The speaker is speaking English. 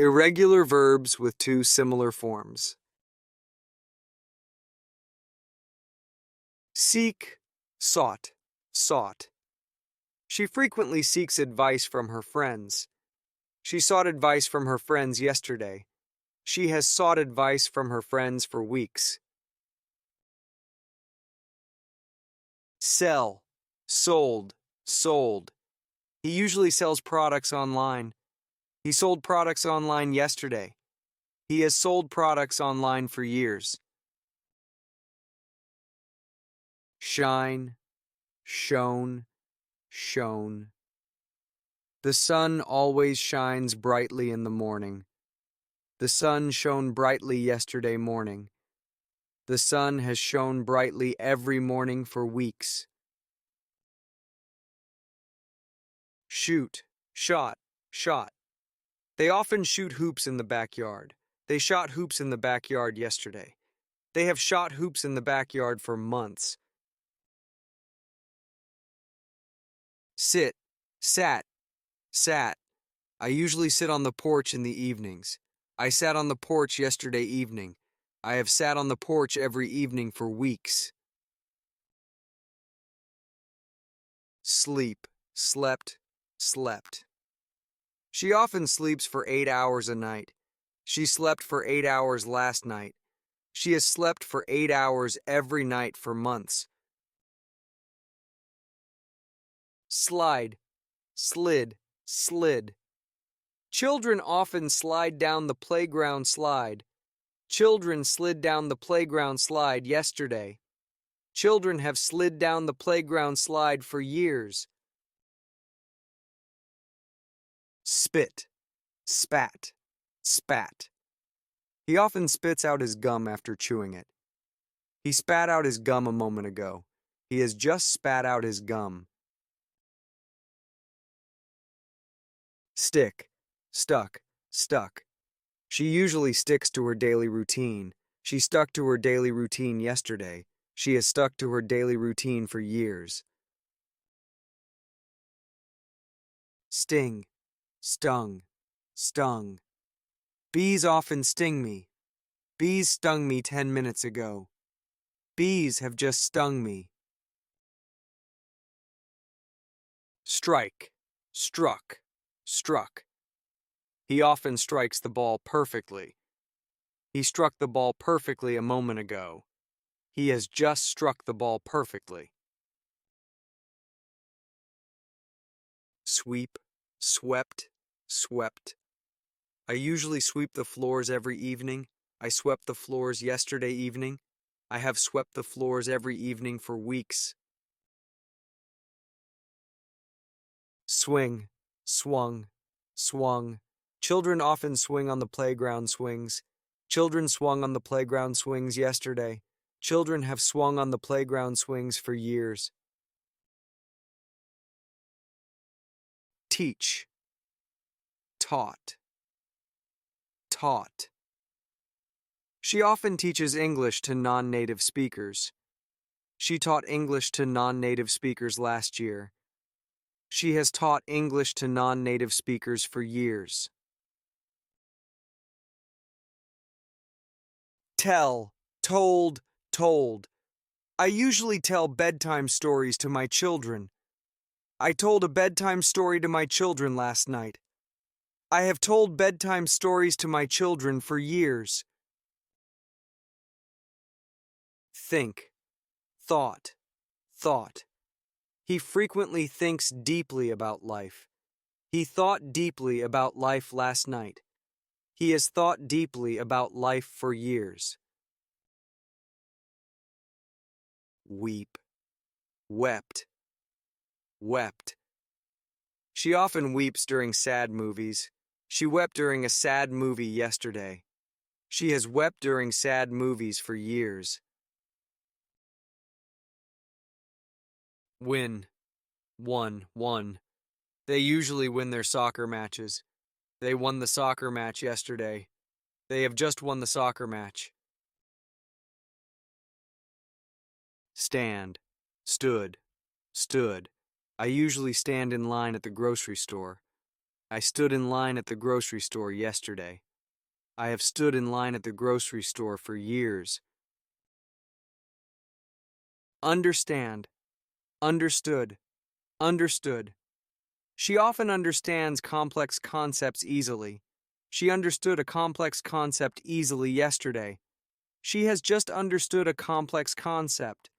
Irregular verbs with two similar forms. Seek, sought, sought. She frequently seeks advice from her friends. She sought advice from her friends yesterday. She has sought advice from her friends for weeks. Sell, sold, sold. He usually sells products online. He sold products online yesterday. He has sold products online for years. Shine, shone, shone. The sun always shines brightly in the morning. The sun shone brightly yesterday morning. The sun has shone brightly every morning for weeks. Shoot, shot, shot. They often shoot hoops in the backyard. They shot hoops in the backyard yesterday. They have shot hoops in the backyard for months. Sit, sat, sat. I usually sit on the porch in the evenings. I sat on the porch yesterday evening. I have sat on the porch every evening for weeks. Sleep, slept, slept. She often sleeps for 8 hours a night. She slept for 8 hours last night. She has slept for 8 hours every night for months. Slide, slid, slid. Children often slide down the playground slide. Children slid down the playground slide yesterday. Children have slid down the playground slide for years. Spit, spat, spat. He often spits out his gum after chewing it. He spat out his gum a moment ago. He has just spat out his gum. Stick, stuck, stuck. She usually sticks to her daily routine. She stuck to her daily routine yesterday. She has stuck to her daily routine for years. Sting, stung, stung. Bees often sting me. Bees stung me 10 minutes ago. Bees have just stung me. Strike, struck, struck. He often strikes the ball perfectly. He struck the ball perfectly a moment ago. He has just struck the ball perfectly. Sweep, swept, swept. I usually sweep the floors every evening. I swept the floors yesterday evening. I have swept the floors every evening for weeks. Swing, swung, swung. Children often swing on the playground swings. Children swung on the playground swings yesterday. Children have swung on the playground swings for years. Teach, taught, taught. She often teaches English to non-native speakers. She taught English to non-native speakers last year. She has taught English to non-native speakers for years. Tell, told, told. I usually tell bedtime stories to my children. I told a bedtime story to my children last night. I have told bedtime stories to my children for years. Think, thought, thought. He frequently thinks deeply about life. He thought deeply about life last night. He has thought deeply about life for years. Weep, wept, wept. She often weeps during sad movies. She wept during a sad movie yesterday. She has wept during sad movies for years. Win, won. They usually win their soccer matches. They won the soccer match yesterday. They have just won the soccer match. Stand, stood, stood. I usually stand in line at the grocery store. I stood in line at the grocery store yesterday. I have stood in line at the grocery store for years. Understand, understood, understood. She often understands complex concepts easily. She understood a complex concept easily yesterday. She has just understood a complex concept.